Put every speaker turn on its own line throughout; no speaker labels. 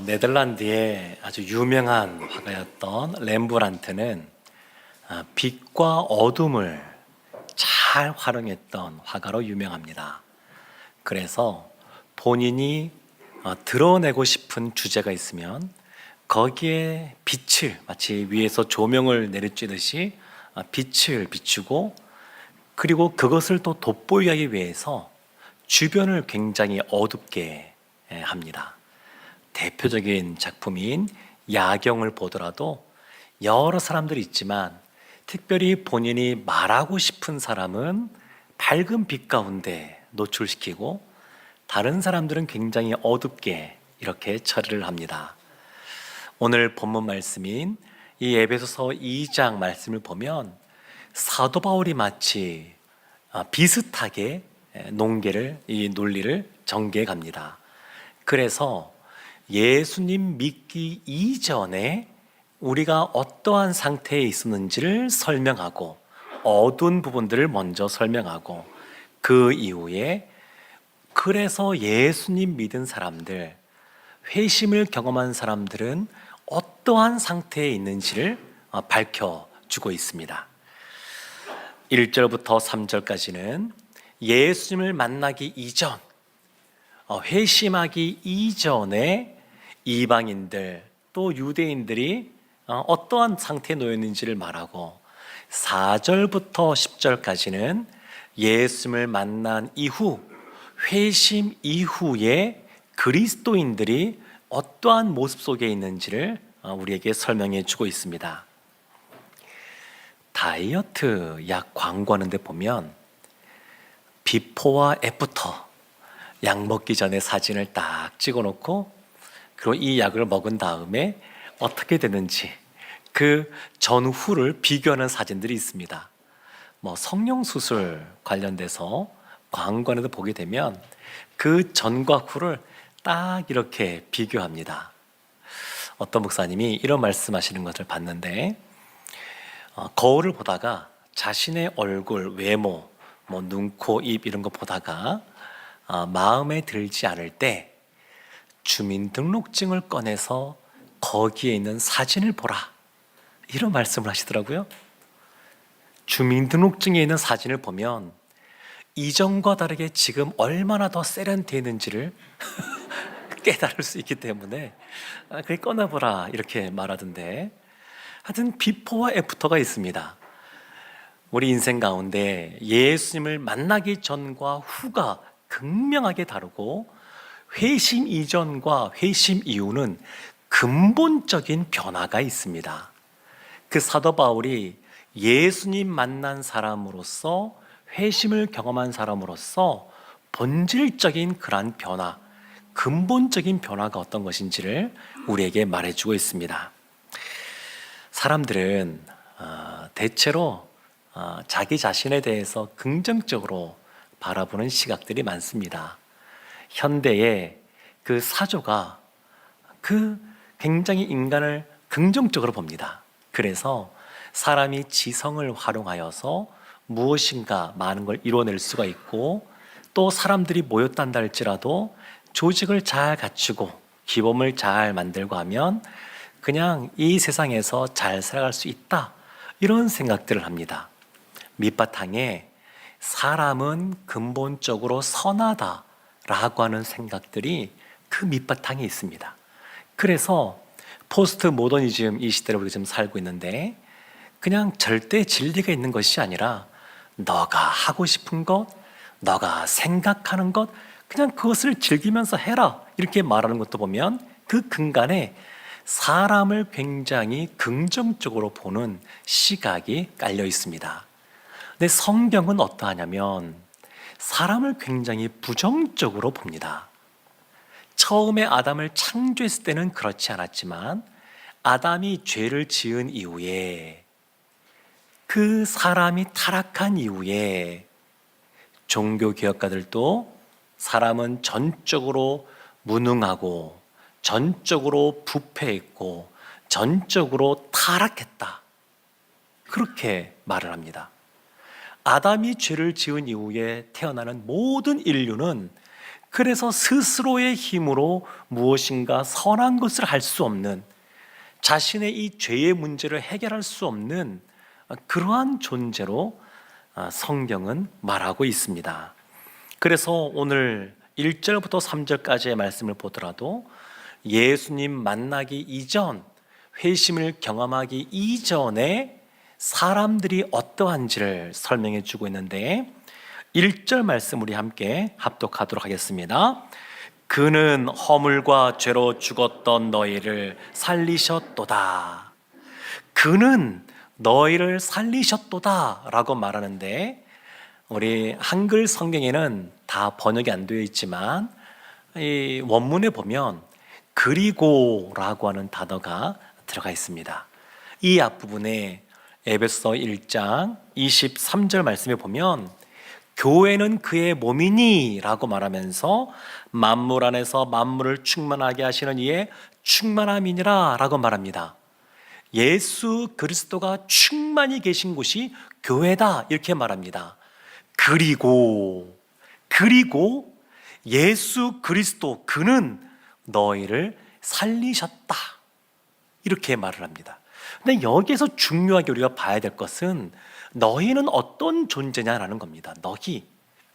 네덜란드의 아주 유명한 화가였던 렘브란트는 빛과 어둠을 잘 활용했던 화가로 유명합니다. 그래서 본인이 드러내고 싶은 주제가 있으면 거기에 빛을 마치 위에서 조명을 내리쬐듯이 빛을 비추고, 그리고 그것을 또 돋보이게 하기 위해서 주변을 굉장히 어둡게 합니다. 대표적인 작품인 야경을 보더라도 여러 사람들이 있지만 특별히 본인이 말하고 싶은 사람은 밝은 빛 가운데 노출시키고, 다른 사람들은 굉장히 어둡게 이렇게 처리를 합니다. 오늘 본문 말씀인 이 에베소서 2장 말씀을 보면 사도 바울이 마치 비슷하게 이 논리를 전개해 갑니다. 그래서 예수님 믿기 이전에 우리가 어떠한 상태에 있었는지를 설명하고, 어두운 부분들을 먼저 설명하고, 그 이후에 그래서 예수님 믿은 사람들, 회심을 경험한 사람들은 어떠한 상태에 있는지를 밝혀주고 있습니다. 1절부터 3절까지는 예수님을 만나기 이전, 회심하기 이전에 이방인들 또 유대인들이 어떠한 상태에 놓여 있는지를 말하고, 4절부터 10절까지는 예수님을 만난 이후, 회심 이후에 그리스도인들이 어떠한 모습 속에 있는지를 우리에게 설명해 주고 있습니다. 다이어트 약 광고하는 데 보면 비포와 애프터, 약 먹기 전에 사진을 딱 찍어 놓고, 그리고 이 약을 먹은 다음에 어떻게 되는지 그 전후를 비교하는 사진들이 있습니다. 성형수술 관련돼서 광고에도 보게 되면 그 전과 후를 딱 이렇게 비교합니다. 어떤 목사님이 이런 말씀하시는 것을 봤는데, 거울을 보다가 자신의 얼굴, 외모, 눈, 코, 입 이런 거 보다가 마음에 들지 않을 때 주민등록증을 꺼내서 거기에 있는 사진을 보라, 이런 말씀을 하시더라고요. 주민등록증에 있는 사진을 보면 이전과 다르게 지금 얼마나 더 세련되는지를 깨달을 수 있기 때문에 그걸 꺼내보라 이렇게 말하던데, 하여튼 비포와 애프터가 있습니다. 우리 인생 가운데 예수님을 만나기 전과 후가 극명하게 다르고, 회심 이전과 회심 이후는 근본적인 변화가 있습니다. 그 사도 바울이 예수님 만난 사람으로서, 회심을 경험한 사람으로서 본질적인 그러한 변화, 근본적인 변화가 어떤 것인지를 우리에게 말해주고 있습니다. 사람들은 대체로 자기 자신에 대해서 긍정적으로 바라보는 시각들이 많습니다. 현대의 그 사조가 굉장히 인간을 긍정적으로 봅니다. 그래서 사람이 지성을 활용하여서 무엇인가 많은 걸 이뤄낼 수가 있고, 또 사람들이 모였단다 할지라도 조직을 잘 갖추고 기범을 잘 만들고 하면 그냥 이 세상에서 잘 살아갈 수 있다, 이런 생각들을 합니다. 밑바탕에 사람은 근본적으로 선하다라고 하는 생각들이 그 밑바탕에 있습니다. 그래서 포스트 모더니즘 이 시대를 우리가 지금 살고 있는데, 그냥 절대 진리가 있는 것이 아니라 너가 하고 싶은 것, 너가 생각하는 것, 그냥 그것을 즐기면서 해라, 이렇게 말하는 것도 보면 그 근간에 사람을 굉장히 긍정적으로 보는 시각이 깔려 있습니다. 근데 성경은 어떠하냐면 사람을 굉장히 부정적으로 봅니다. 처음에 아담을 창조했을 때는 그렇지 않았지만, 아담이 죄를 지은 이후에, 그 사람이 타락한 이후에 종교개혁가들도 사람은 전적으로 무능하고 전적으로 부패했고 전적으로 타락했다, 그렇게 말을 합니다. 아담이 죄를 지은 이후에 태어나는 모든 인류는 그래서 스스로의 힘으로 무엇인가 선한 것을 할 수 없는, 자신의 이 죄의 문제를 해결할 수 없는 그러한 존재로 성경은 말하고 있습니다. 그래서 오늘 1절부터 3절까지의 말씀을 보더라도 예수님 만나기 이전, 회심을 경험하기 이전에 사람들이 어떠한지를 설명해 주고 있는데, 1절 말씀 우리 함께 합독하도록 하겠습니다. 그는 허물과 죄로 죽었던 너희를 살리셨도다. 그는 너희를 살리셨도다 라고 말하는데, 우리 한글 성경에는 다 번역이 안 되어 있지만 이 원문에 보면 그리고 라고 하는 단어가 들어가 있습니다. 이 앞부분에 에베소 1장 23절 말씀에 보면 교회는 그의 몸이니 라고 말하면서 만물 안에서 만물을 충만하게 하시는 이의 충만함이니라 라고 말합니다. 예수 그리스도가 충만히 계신 곳이 교회다 이렇게 말합니다. 그리고 예수 그리스도 그는 너희를 살리셨다 이렇게 말을 합니다. 근데 여기에서 중요하게 우리가 봐야 될 것은 너희는 어떤 존재냐라는 겁니다.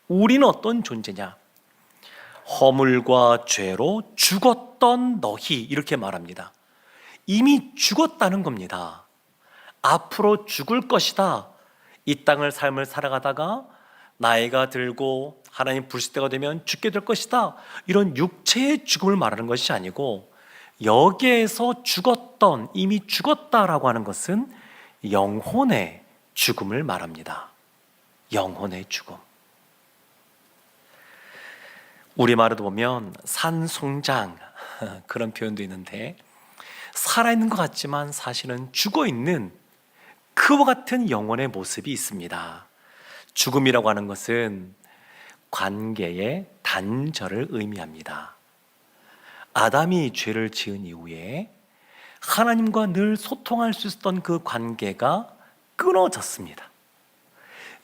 우리는 어떤 존재냐? 허물과 죄로 죽었던 너희 이렇게 말합니다. 이미 죽었다는 겁니다. 앞으로 죽을 것이다. 이 땅을 삶을 살아가다가 나이가 들고 하나님 부르실 때가 되면 죽게 될 것이다. 이런 육체의 죽음을 말하는 것이 아니고, 여기에서 죽었던, 이미 죽었다라고 하는 것은 영혼의 죽음을 말합니다. 영혼의 죽음. 우리말에도 보면 산송장 그런 표현도 있는데, 살아있는 것 같지만 사실은 죽어있는 그와 같은 영혼의 모습이 있습니다. 죽음이라고 하는 것은 관계의 단절을 의미합니다. 아담이 죄를 지은 이후에 하나님과 늘 소통할 수 있었던 그 관계가 끊어졌습니다.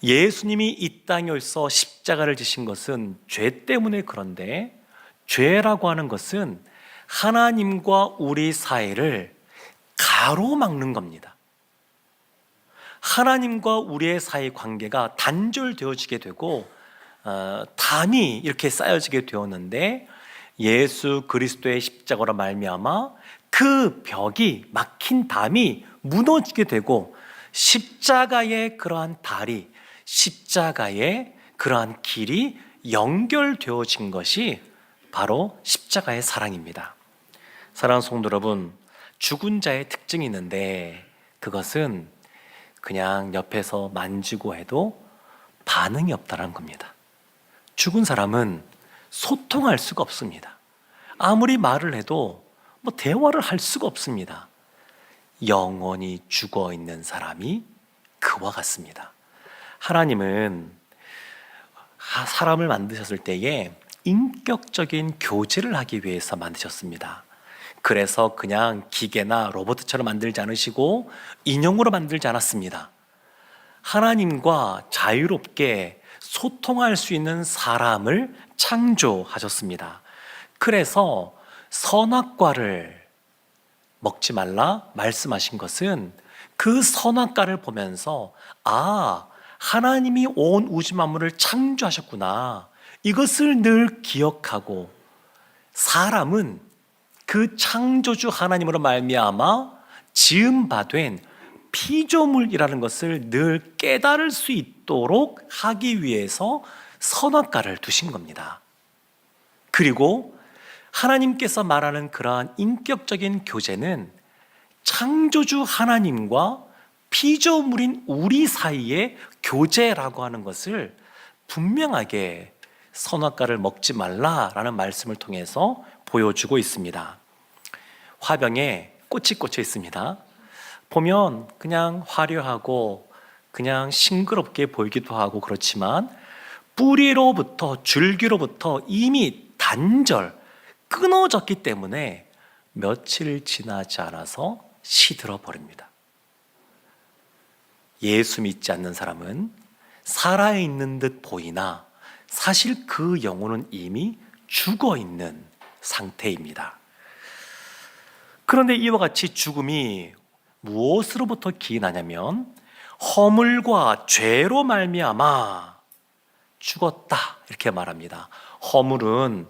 예수님이 이 땅에 오셔서 십자가를 지신 것은 죄 때문에 그런데, 죄라고 하는 것은 하나님과 우리 사이를 가로막는 겁니다. 하나님과 우리의 사이 관계가 단절되어지게 되고 담이 이렇게 쌓여지게 되었는데, 예수 그리스도의 십자가로 말미암아 그 벽이, 막힌 담이 무너지게 되고, 십자가의 그러한 다리, 십자가의 그러한 길이 연결되어진 것이 바로 십자가의 사랑입니다. 사랑하는 성도 여러분, 죽은 자의 특징이 있는데 그것은 그냥 옆에서 만지고 해도 반응이 없다는 겁니다. 죽은 사람은 소통할 수가 없습니다. 아무리 말을 해도 대화를 할 수가 없습니다. 영원히 죽어 있는 사람이 그와 같습니다. 하나님은 사람을 만드셨을 때에 인격적인 교제를 하기 위해서 만드셨습니다. 그래서 그냥 기계나 로봇처럼 만들지 않으시고 인형으로 만들지 않았습니다. 하나님과 자유롭게 소통할 수 있는 사람을 창조하셨습니다. 그래서 선악과를 먹지 말라 말씀하신 것은 그 선악과를 보면서 하나님이 온 우주 만물을 창조하셨구나, 이것을 늘 기억하고, 사람은 그 창조주 하나님으로 말미암아 지음 바 된 피조물이라는 것을 늘 깨달을 수 있도록 하기 위해서 선악과를 두신 겁니다. 그리고 하나님께서 말하는 그러한 인격적인 교제는 창조주 하나님과 피조물인 우리 사이의 교제라고 하는 것을 분명하게 선악과를 먹지 말라라는 말씀을 통해서 보여주고 있습니다. 화병에 꽃이 꽂혀 있습니다. 보면 그냥 화려하고 그냥 싱그럽게 보이기도 하고 그렇지만, 뿌리로부터, 줄기로부터 이미 끊어졌기 때문에 며칠 지나지 않아서 시들어 버립니다. 예수 믿지 않는 사람은 살아있는 듯 보이나 사실 그 영혼은 이미 죽어 있는 상태입니다. 그런데 이와 같이 죽음이 무엇으로부터 기인하냐면 허물과 죄로 말미암아 죽었다 이렇게 말합니다. 허물은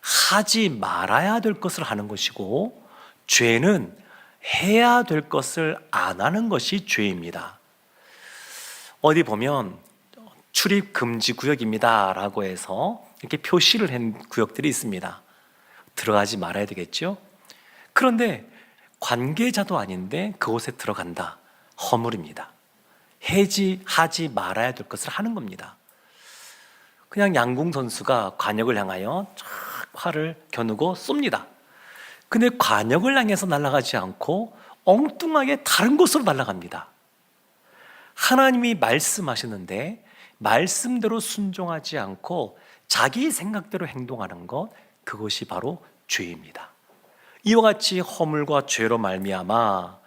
하지 말아야 될 것을 하는 것이고 죄는 해야 될 것을 안 하는 것이 죄입니다. 어디 보면 출입 금지 구역입니다 라고 해서 이렇게 표시를 한 구역들이 있습니다. 들어가지 말아야 되겠죠? 그런데 관계자도 아닌데 그곳에 들어간다. 허물입니다. 하지 말아야 될 것을 하는 겁니다. 그냥 양궁 선수가 관역을 향하여 쫙 활을 겨누고 쏩니다. 근데 관역을 향해서 날아가지 않고 엉뚱하게 다른 곳으로 날아갑니다. 하나님이 말씀하시는데 말씀대로 순종하지 않고 자기 생각대로 행동하는 것, 그것이 바로 죄입니다. 이와 같이 허물과 죄로 말미암아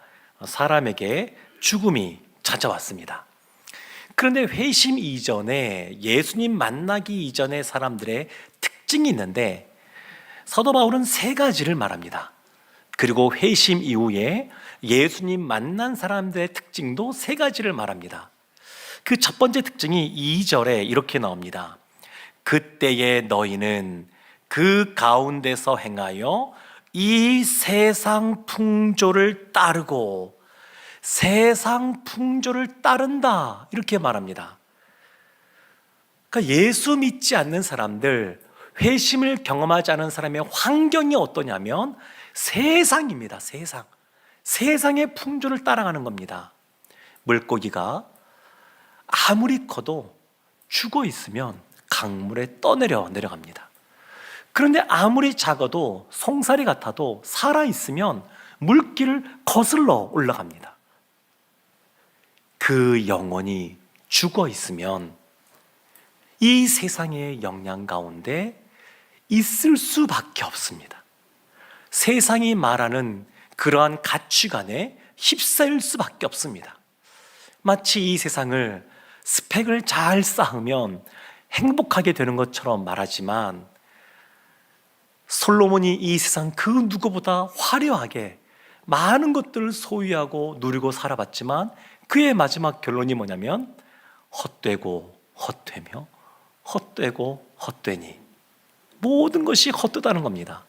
사람에게 죽음이 찾아왔습니다. 그런데 회심 이전에, 예수님 만나기 이전의 사람들의 특징이 있는데 사도 바울은 세 가지를 말합니다. 그리고 회심 이후에 예수님 만난 사람들의 특징도 세 가지를 말합니다. 그 첫 번째 특징이 2절에 이렇게 나옵니다. 그때에 너희는 그 가운데서 행하여 이 세상 풍조를 따르고, 세상 풍조를 따른다 이렇게 말합니다. 그러니까 예수 믿지 않는 사람들, 회심을 경험하지 않은 사람의 환경이 어떠냐면 세상입니다. 세상의 풍조를 따라가는 겁니다. 물고기가 아무리 커도 죽어 있으면 강물에 내려갑니다. 그런데 아무리 작아도 송사리 같아도 살아있으면 물길을 거슬러 올라갑니다. 그 영혼이 죽어 있으면 이 세상의 영향 가운데 있을 수밖에 없습니다. 세상이 말하는 그러한 가치관에 휩싸일 수밖에 없습니다. 마치 이 세상을 스펙을 잘 쌓으면 행복하게 되는 것처럼 말하지만 솔로몬이 이 세상 그 누구보다 화려하게 많은 것들을 소유하고 누리고 살아봤지만 그의 마지막 결론이 뭐냐면 헛되고 헛되며 헛되고 헛되니 모든 것이 헛되다는 겁니다.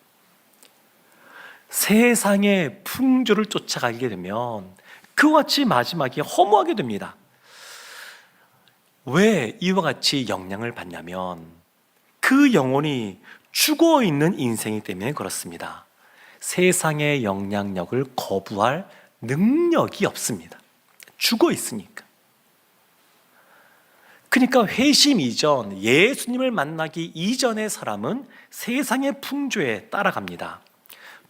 세상의 풍조를 쫓아가게 되면 그와 같이 마지막에 허무하게 됩니다. 왜 이와 같이 영향을 받냐면 그 영혼이 죽어 있는 인생이기 때문에 그렇습니다. 세상의 영향력을 거부할 능력이 없습니다. 죽어 있으니까. 그러니까 회심 이전, 예수님을 만나기 이전의 사람은 세상의 풍조에 따라갑니다.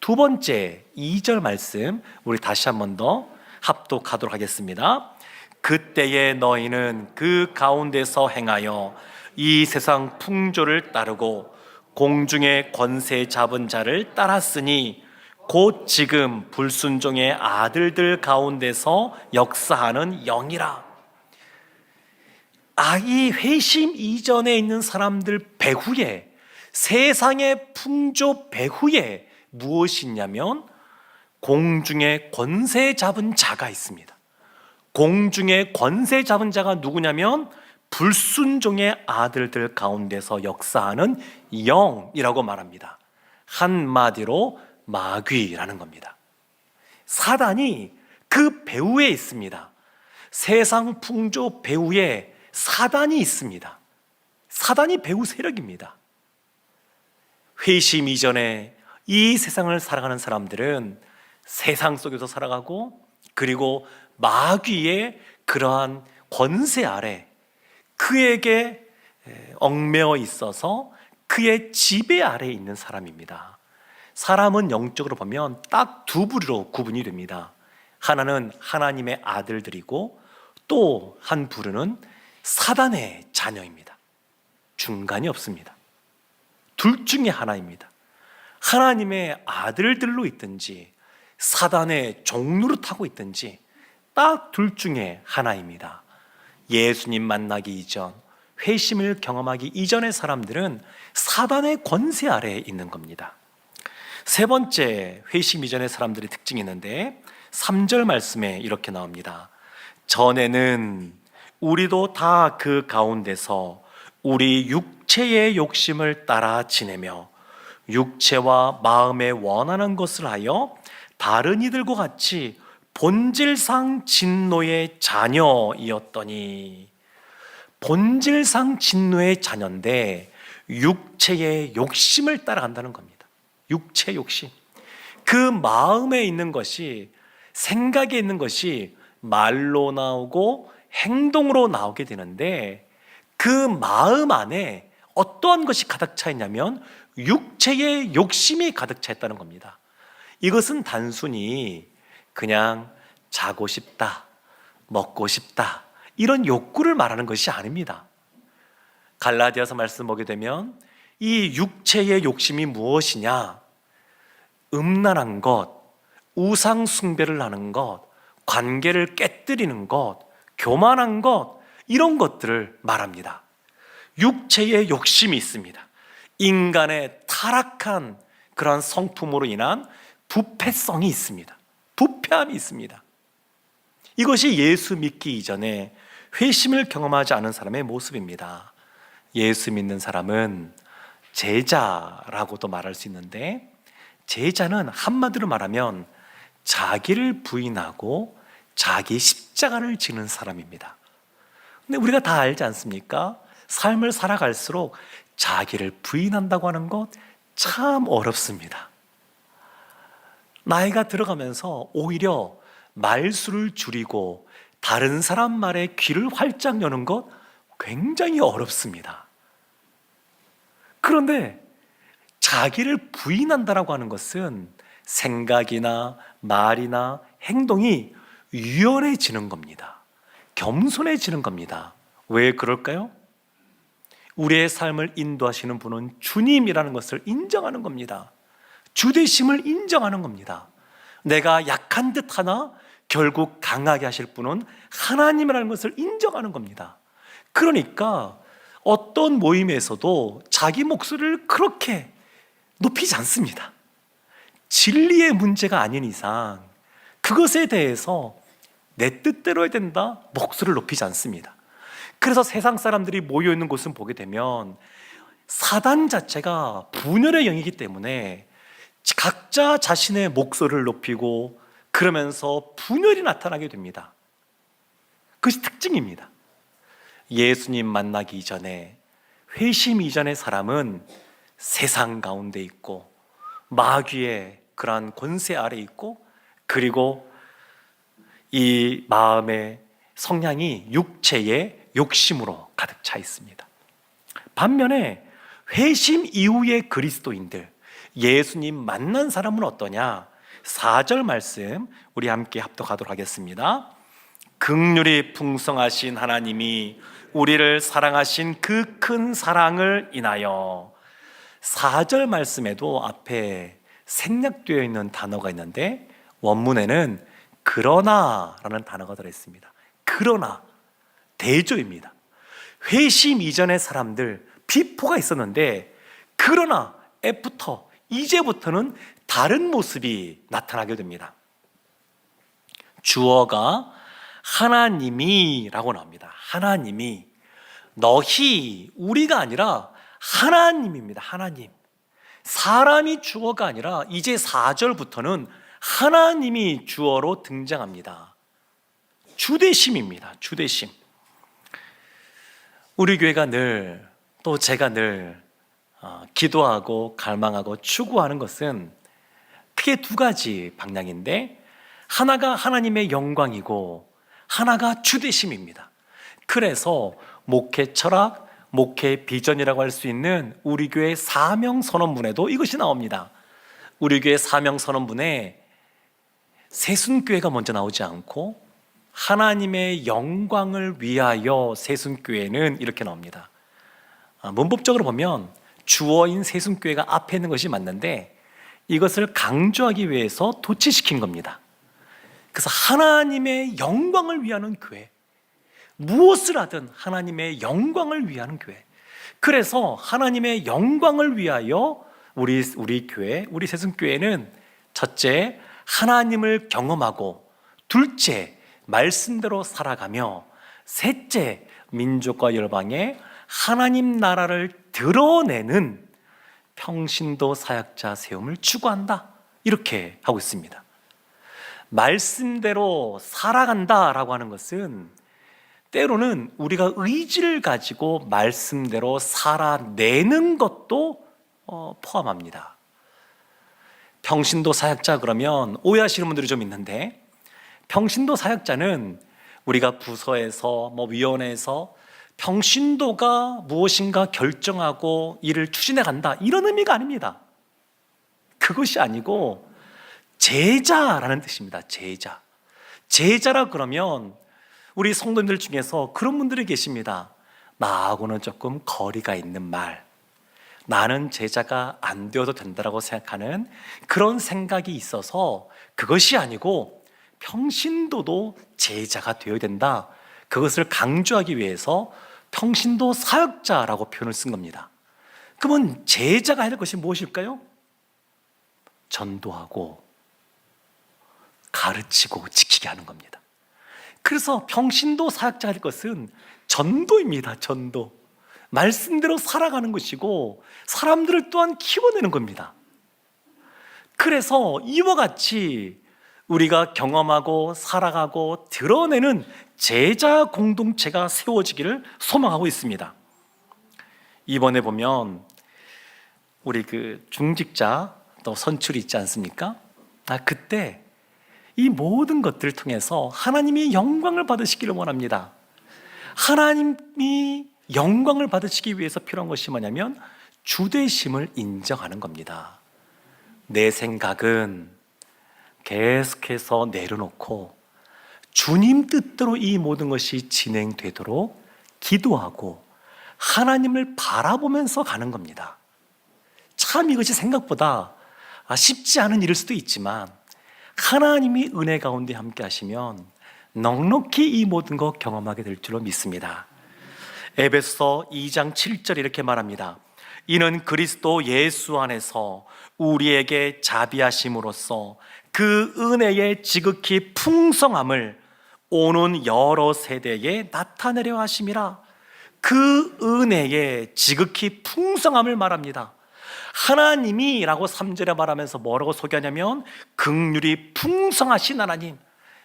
두 번째 2절 말씀 우리 다시 한 번 더 합독하도록 하겠습니다. 그때에 너희는 그 가운데서 행하여 이 세상 풍조를 따르고 공중의 권세 잡은 자를 따랐으니 곧 지금 불순종의 아들들 가운데서 역사하는 영이라. 이 회심 이전에 있는 사람들 배후에, 세상의 풍조 배후에 무엇이 있냐면 공중의 권세 잡은 자가 있습니다. 공중의 권세 잡은 자가 누구냐면 불순종의 아들들 가운데서 역사하는 영이라고 말합니다. 한마디로 마귀라는 겁니다. 사단이 그 배후에 있습니다. 세상 풍조 배후에 사단이 있습니다. 사단이 배후 세력입니다. 회심 이전에 이 세상을 살아가는 사람들은 세상 속에서 살아가고 그리고 마귀의 그러한 권세 아래 그에게 얽매여 있어서 그의 지배 아래에 있는 사람입니다. 사람은 영적으로 보면 딱 두 부류로 구분이 됩니다. 하나는 하나님의 아들들이고 또 한 부류는 사단의 자녀입니다. 중간이 없습니다. 둘 중에 하나입니다. 하나님의 아들들로 있든지 사단의 종로를 타고 있든지 딱 둘 중에 하나입니다. 예수님 만나기 이전 회심을 경험하기 이전의 사람들은 사단의 권세 아래에 있는 겁니다. 세 번째 회심 이전의 사람들의 특징이 있는데 3절 말씀에 이렇게 나옵니다. 전에는 우리도 다 그 가운데서 우리 육체의 욕심을 따라 지내며 육체와 마음에 원하는 것을 하여 다른 이들과 같이 본질상 진노의 자녀이었더니, 본질상 진노의 자녀인데 육체의 욕심을 따라간다는 겁니다. 육체 욕심. 그 마음에 있는 것이, 생각에 있는 것이 말로 나오고 행동으로 나오게 되는데, 그 마음 안에 어떠한 것이 가득 차 있냐면 육체의 욕심이 가득 차 있다는 겁니다. 이것은 단순히 그냥 자고 싶다, 먹고 싶다, 이런 욕구를 말하는 것이 아닙니다. 갈라디아서 말씀 보게 되면 이 육체의 욕심이 무엇이냐? 음란한 것, 우상 숭배를 하는 것, 관계를 깨뜨리는 것, 교만한 것, 이런 것들을 말합니다. 육체의 욕심이 있습니다. 인간의 타락한 그런 성품으로 인한 부패성이 있습니다. 부패함이 있습니다. 이것이 예수 믿기 이전에 회심을 경험하지 않은 사람의 모습입니다. 예수 믿는 사람은 제자라고도 말할 수 있는데, 제자는 한마디로 말하면 자기를 부인하고 자기 십자가를 지는 사람입니다. 근데 우리가 다 알지 않습니까? 삶을 살아갈수록 자기를 부인한다고 하는 것 참 어렵습니다. 나이가 들어가면서 오히려 말수를 줄이고 다른 사람 말에 귀를 활짝 여는 것 굉장히 어렵습니다. 그런데 자기를 부인한다라고 하는 것은 생각이나 말이나 행동이 유연해지는 겁니다. 겸손해지는 겁니다. 왜 그럴까요? 우리의 삶을 인도하시는 분은 주님이라는 것을 인정하는 겁니다. 주되심을 인정하는 겁니다. 내가 약한 듯 하나 결국 강하게 하실 분은 하나님이라는 것을 인정하는 겁니다. 그러니까 어떤 모임에서도 자기 목소리를 그렇게 높이지 않습니다. 진리의 문제가 아닌 이상 그것에 대해서 내 뜻대로 해야 된다, 목소리를 높이지 않습니다. 그래서 세상 사람들이 모여있는 곳을 보게 되면 사단 자체가 분열의 영이기 때문에 각자 자신의 목소리를 높이고 그러면서 분열이 나타나게 됩니다. 그것이 특징입니다. 예수님 만나기 이전에, 회심 이전의 사람은 세상 가운데 있고 마귀의 그러한 권세 아래 있고, 그리고 이 마음의 성향이 육체의 욕심으로 가득 차 있습니다. 반면에 회심 이후의 그리스도인들, 예수님 만난 사람은 어떠냐? 4절 말씀 우리 함께 합독하도록 하겠습니다. 긍휼이 풍성하신 하나님이 우리를 사랑하신 그 큰 사랑을 인하여. 4절 말씀에도 앞에 생략되어 있는 단어가 있는데 원문에는 그러나라는 단어가 들어있습니다. 그러나, 대조입니다. 회심 이전의 사람들 비포가 있었는데, 그러나 애프터, 이제부터는 다른 모습이 나타나게 됩니다. 주어가 하나님이 라고 나옵니다. 하나님이, 너희, 우리가 아니라 하나님입니다. 하나님. 사람이 주어가 아니라 이제 4절부터는 하나님이 주어로 등장합니다. 주대심입니다. 주대심. 우리 교회가 늘, 또 제가 늘 기도하고 갈망하고 추구하는 것은 크게 두 가지 방향인데, 하나가 하나님의 영광이고 하나가 주대심입니다. 그래서 목회 철학, 목회 비전이라고 할 수 있는 우리 교회 사명 선언문에도 이것이 나옵니다. 우리 교회 사명 선언문에 새순교회가 먼저 나오지 않고 하나님의 영광을 위하여 새순교회는 이렇게 나옵니다. 문법적으로 보면 주어인 새순교회가 앞에 있는 것이 맞는데 이것을 강조하기 위해서 도치시킨 겁니다. 그래서 하나님의 영광을 위하는 교회, 무엇을 하든 하나님의 영광을 위하는 교회. 그래서 하나님의 영광을 위하여 우리 교회, 우리 세승교회는 첫째, 하나님을 경험하고, 둘째, 말씀대로 살아가며, 셋째, 민족과 열방에 하나님 나라를 드러내는 평신도 사역자 세움을 추구한다, 이렇게 하고 있습니다. 말씀대로 살아간다라고 하는 것은 때로는 우리가 의지를 가지고 말씀대로 살아내는 것도 포함합니다. 평신도 사역자 그러면 오해하시는 분들이 좀 있는데, 평신도 사역자는 우리가 부서에서 위원회에서 평신도가 무엇인가 결정하고 일을 추진해 간다, 이런 의미가 아닙니다. 그것이 아니고 제자라는 뜻입니다. 제자라 그러면 우리 성도님들 중에서 그런 분들이 계십니다. 나하고는 조금 거리가 있는 말, 나는 제자가 안 되어도 된다고 생각하는 그런 생각이 있어서 그것이 아니고 평신도도 제자가 되어야 된다, 그것을 강조하기 위해서 평신도 사역자라고 표현을 쓴 겁니다. 그러면 제자가 해야 될 것이 무엇일까요? 전도하고 가르치고 지키게 하는 겁니다. 그래서 평신도 사역자 할 것은 전도입니다. 전도. 말씀대로 살아가는 것이고 사람들을 또한 키워내는 겁니다. 그래서 이와 같이 우리가 경험하고 살아가고 드러내는 제자 공동체가 세워지기를 소망하고 있습니다. 이번에 보면 우리 중직자 또 선출이 있지 않습니까? 그때 이 모든 것들을 통해서 하나님이 영광을 받으시기를 원합니다. 하나님이 영광을 받으시기 위해서 필요한 것이 뭐냐면 주되심을 인정하는 겁니다. 내 생각은 계속해서 내려놓고 주님 뜻대로 이 모든 것이 진행되도록 기도하고 하나님을 바라보면서 가는 겁니다. 참 이것이 생각보다 쉽지 않은 일일 수도 있지만 하나님이 은혜 가운데 함께 하시면 넉넉히 이 모든 것 경험하게 될 줄로 믿습니다. 에베소서 2장 7절 이렇게 말합니다. 이는 그리스도 예수 안에서 우리에게 자비하심으로써 그 은혜의 지극히 풍성함을 오는 여러 세대에 나타내려 하심이라. 그 은혜의 지극히 풍성함을 말합니다. 하나님이 라고 3절에 말하면서 뭐라고 소개하냐면 긍휼이 풍성하신 하나님,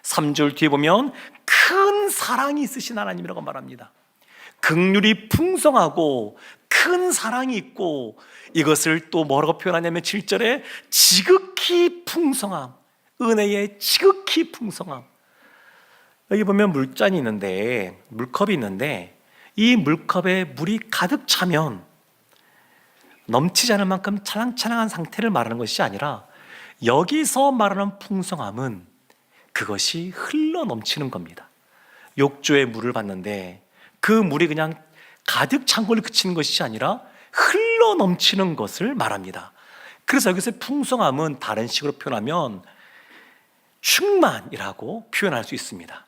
3절 뒤에 보면 큰 사랑이 있으신 하나님이라고 말합니다. 긍휼이 풍성하고 큰 사랑이 있고 이것을 또 뭐라고 표현하냐면 7절에 지극히 풍성함, 은혜의 지극히 풍성함. 여기 보면 물잔이 있는데, 물컵이 있는데 이 물컵에 물이 가득 차면 넘치지 않을 만큼 찰랑찰랑한 상태를 말하는 것이 아니라 여기서 말하는 풍성함은 그것이 흘러 넘치는 겁니다. 욕조에 물을 받는데 그 물이 그냥 가득 찬 걸로 그치는 것이 아니라 흘러 넘치는 것을 말합니다. 그래서 여기서 풍성함은 다른 식으로 표현하면 충만이라고 표현할 수 있습니다.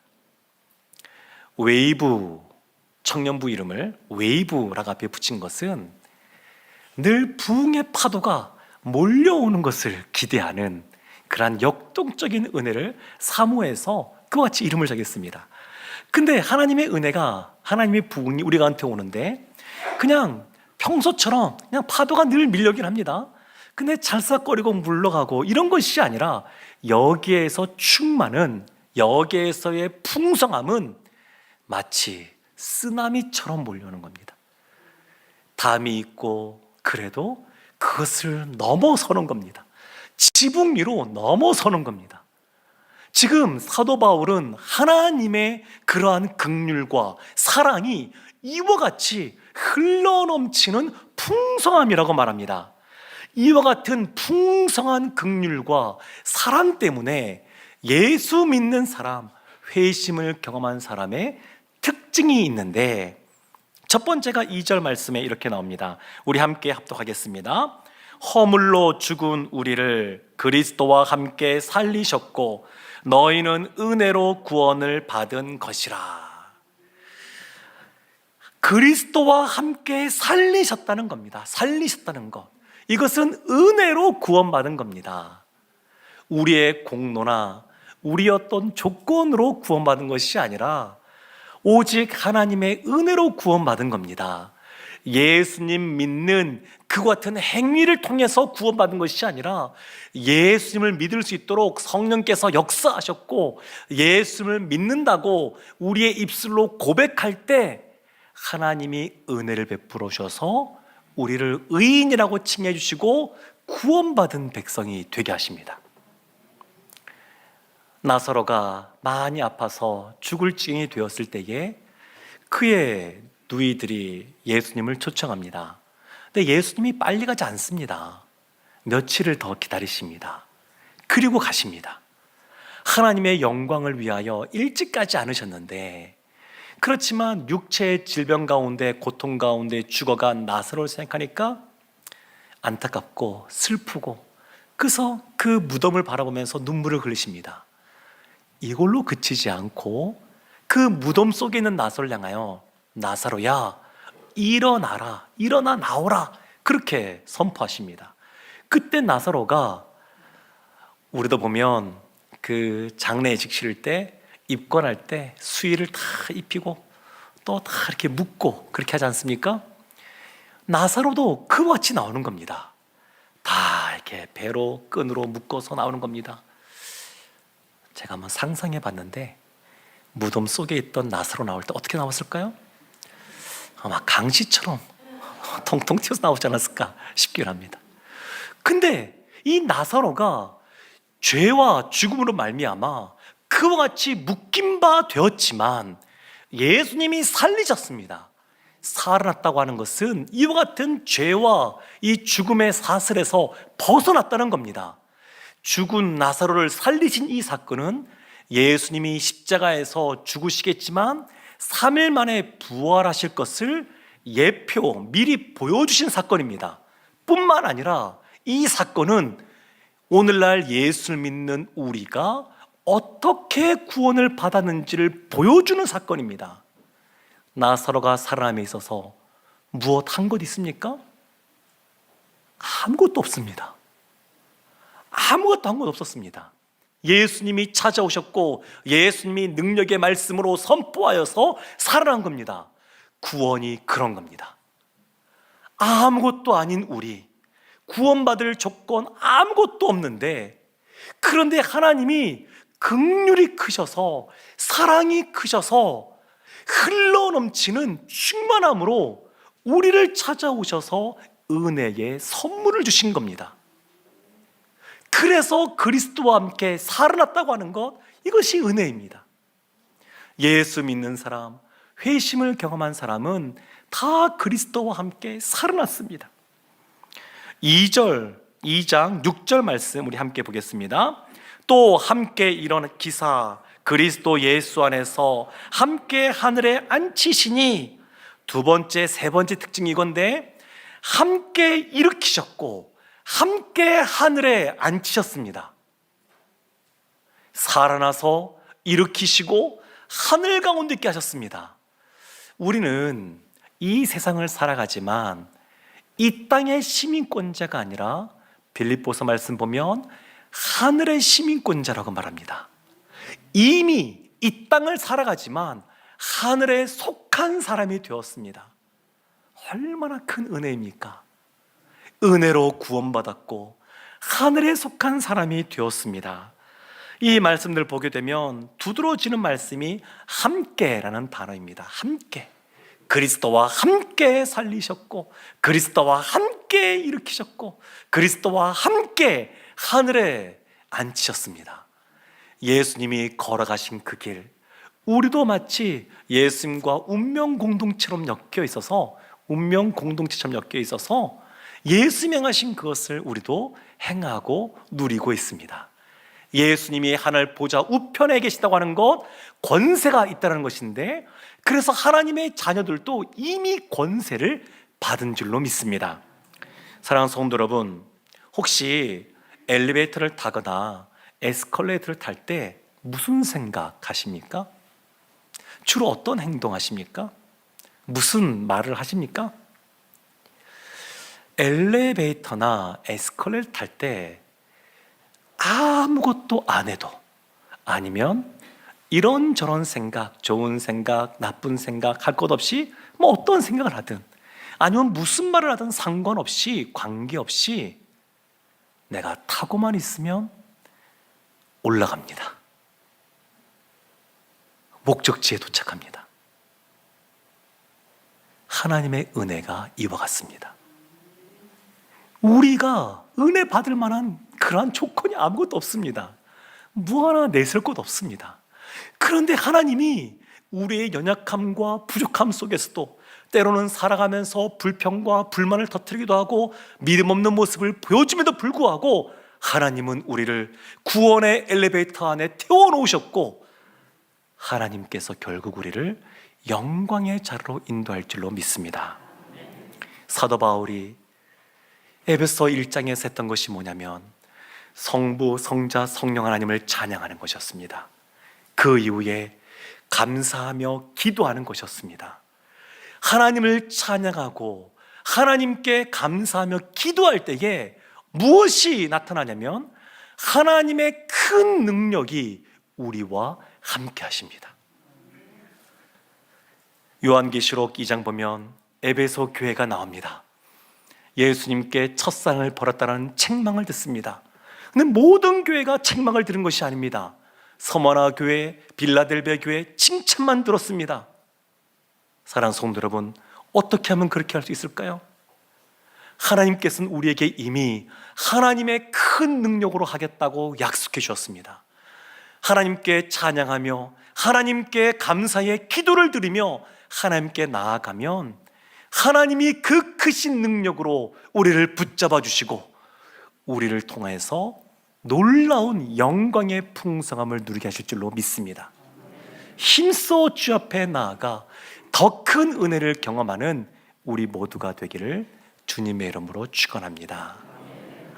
웨이브, 청년부 이름을 웨이브라고 앞에 붙인 것은 늘 부흥의 파도가 몰려오는 것을 기대하는 그러한 역동적인 은혜를 사모해서 그와 같이 이름을 정했습니다. 근데 하나님의 은혜가, 하나님의 부흥이 우리한테 오는데 그냥 평소처럼 그냥 파도가 늘 밀려긴 합니다. 근데 찰싹거리고 물러가고 이런 것이 아니라 여기에서 충만은, 여기에서의 풍성함은 마치 쓰나미처럼 몰려오는 겁니다. 담이 있고 그래도 그것을 넘어서는 겁니다. 지붕 위로 넘어서는 겁니다. 지금 사도 바울은 하나님의 그러한 긍휼과 사랑이 이와 같이 흘러넘치는 풍성함이라고 말합니다. 이와 같은 풍성한 긍휼과 사랑 때문에 예수 믿는 사람, 회심을 경험한 사람의 특징이 있는데, 첫 번째가 2절 말씀에 이렇게 나옵니다. 우리 함께 합독하겠습니다. 허물로 죽은 우리를 그리스도와 함께 살리셨고 너희는 은혜로 구원을 받은 것이라. 그리스도와 함께 살리셨다는 겁니다. 살리셨다는 것. 이것은 은혜로 구원받은 겁니다. 우리의 공로나 우리 어떤 조건으로 구원받은 것이 아니라 오직 하나님의 은혜로 구원받은 겁니다. 예수님 믿는 그 같은 행위를 통해서 구원받은 것이 아니라 예수님을 믿을 수 있도록 성령께서 역사하셨고, 예수님을 믿는다고 우리의 입술로 고백할 때 하나님이 은혜를 베풀어 주셔서 우리를 의인이라고 칭해 주시고 구원받은 백성이 되게 하십니다. 나사로가 많이 아파서 죽을 지경이 되었을 때에 그의 누이들이 예수님을 초청합니다. 근데 예수님이 빨리 가지 않습니다. 며칠을 더 기다리십니다. 그리고 가십니다. 하나님의 영광을 위하여 일찍 가지 않으셨는데, 그렇지만 육체의 질병 가운데 고통 가운데 죽어간 나사로를 생각하니까 안타깝고 슬프고, 그래서 그 무덤을 바라보면서 눈물을 흘리십니다. 이걸로 그치지 않고 그 무덤 속에 있는 나사로를 향하여 나사로야 일어나라, 일어나 나오라, 그렇게 선포하십니다. 그때 나사로가, 우리도 보면 그 장례식 치를 때 입관할 때 수의를 다 입히고 또 다 이렇게 묶고 그렇게 하지 않습니까? 나사로도 그와 같이 나오는 겁니다. 다 이렇게 배로 끈으로 묶어서 나오는 겁니다. 제가 한번 상상해 봤는데 무덤 속에 있던 나사로 나올 때 어떻게 나왔을까요? 아마 강시처럼 통통 튀어서 나오지 않았을까 싶긴 합니다. 근데 이 나사로가 죄와 죽음으로 말미암아 그와 같이 묶인 바 되었지만 예수님이 살리셨습니다. 살아났다고 하는 것은 이와 같은 죄와 이 죽음의 사슬에서 벗어났다는 겁니다. 죽은 나사로를 살리신 이 사건은 예수님이 십자가에서 죽으시겠지만 3일 만에 부활하실 것을 예표, 미리 보여주신 사건입니다. 뿐만 아니라 이 사건은 오늘날 예수를 믿는 우리가 어떻게 구원을 받았는지를 보여주는 사건입니다. 나사로가 살아남에 있어서 무엇 한 것 있습니까? 아무것도 없습니다. 아무것도 한 것 없었습니다. 예수님이 찾아오셨고 예수님이 능력의 말씀으로 선포하여서 살아난 겁니다. 구원이 그런 겁니다. 아무것도 아닌 우리, 구원받을 조건 아무것도 없는데, 그런데 하나님이 긍휼이 크셔서, 사랑이 크셔서 흘러넘치는 충만함으로 우리를 찾아오셔서 은혜의 선물을 주신 겁니다. 그래서 그리스도와 함께 살아났다고 하는 것, 이것이 은혜입니다. 예수 믿는 사람, 회심을 경험한 사람은 다 그리스도와 함께 살아났습니다. 2장 6절 말씀 우리 함께 보겠습니다. 또 함께 일어난 기사 그리스도 예수 안에서 함께 하늘에 앉히시니, 두 번째, 세 번째 특징이 이건데, 함께 일으키셨고 함께 하늘에 앉히셨습니다. 살아나서 일으키시고 하늘 가운데 있게 하셨습니다. 우리는 이 세상을 살아가지만 이 땅의 시민권자가 아니라 빌립보서 말씀 보면 하늘의 시민권자라고 말합니다. 이미 이 땅을 살아가지만 하늘에 속한 사람이 되었습니다. 얼마나 큰 은혜입니까? 은혜로 구원받았고 하늘에 속한 사람이 되었습니다. 이 말씀들 보게 되면 두드러지는 말씀이 함께라는 단어입니다. 함께. 그리스도와 함께 살리셨고 그리스도와 함께 일으키셨고 그리스도와 함께 하늘에 앉히셨습니다. 예수님이 걸어가신 그 길, 우리도 마치 예수님과 운명 공동체처럼 엮여 있어서 예수님이 행하신 그것을 우리도 행하고 누리고 있습니다. 예수님이 하늘 보좌 우편에 계시다고 하는 것, 권세가 있다는 것인데, 그래서 하나님의 자녀들도 이미 권세를 받은 줄로 믿습니다. 사랑하는 성도 여러분, 혹시 엘리베이터를 타거나 에스컬레이터를 탈 때 무슨 생각하십니까? 주로 어떤 행동하십니까? 무슨 말을 하십니까? 엘리베이터나 에스컬레이터 탈 때 아무것도 안 해도, 아니면 이런저런 생각, 좋은 생각, 나쁜 생각 할 것 없이 뭐 어떤 생각을 하든, 아니면 무슨 말을 하든 상관없이, 관계없이 내가 타고만 있으면 올라갑니다. 목적지에 도착합니다. 하나님의 은혜가 이와 같습니다. 우리가 은혜 받을 만한 그러한 조건이 아무것도 없습니다. 뭐 하나 내세울 것 없습니다. 그런데 하나님이 우리의 연약함과 부족함 속에서도 때로는 살아가면서 불평과 불만을 터뜨리기도 하고 믿음 없는 모습을 보여줌에도 불구하고 하나님은 우리를 구원의 엘리베이터 안에 태워놓으셨고, 하나님께서 결국 우리를 영광의 자리로 인도할 줄로 믿습니다. 사도 바울이 에베소 1장에서 했던 것이 뭐냐면 성부, 성자, 성령 하나님을 찬양하는 것이었습니다. 그 이후에 감사하며 기도하는 것이었습니다. 하나님을 찬양하고 하나님께 감사하며 기도할 때에 무엇이 나타나냐면 하나님의 큰 능력이 우리와 함께 하십니다. 요한계시록 2장 보면 에베소 교회가 나옵니다. 예수님께 첫상을 벌였다는 책망을 듣습니다. 근데 모든 교회가 책망을 들은 것이 아닙니다. 서머나 교회, 빌라델베 교회 칭찬만 들었습니다. 사랑하는 성도 여러분, 어떻게 하면 그렇게 할 수 있을까요? 하나님께서는 우리에게 이미 하나님의 큰 능력으로 하겠다고 약속해 주셨습니다. 하나님께 찬양하며 하나님께 감사의 기도를 드리며 하나님께 나아가면 하나님이 그 크신 능력으로 우리를 붙잡아 주시고 우리를 통해서 놀라운 영광의 풍성함을 누리게 하실 줄로 믿습니다. 힘써 주 앞에 나아가 더 큰 은혜를 경험하는 우리 모두가 되기를 주님의 이름으로 축원합니다.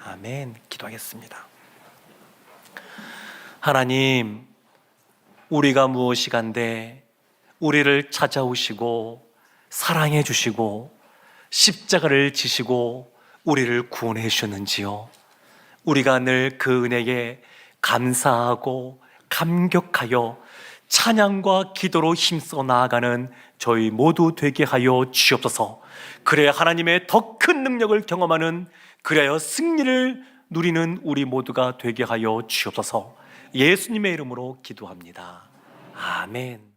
아멘. 기도하겠습니다. 하나님, 우리가 무엇이간데 우리를 찾아오시고 사랑해 주시고 십자가를 지시고 우리를 구원해 주셨는지요. 우리가 늘 그 은혜에 감사하고 감격하여 찬양과 기도로 힘써 나아가는 저희 모두 되게 하여 주옵소서. 그래야 하나님의 더 큰 능력을 경험하는, 그래야 승리를 누리는 우리 모두가 되게 하여 주옵소서. 예수님의 이름으로 기도합니다. 아멘.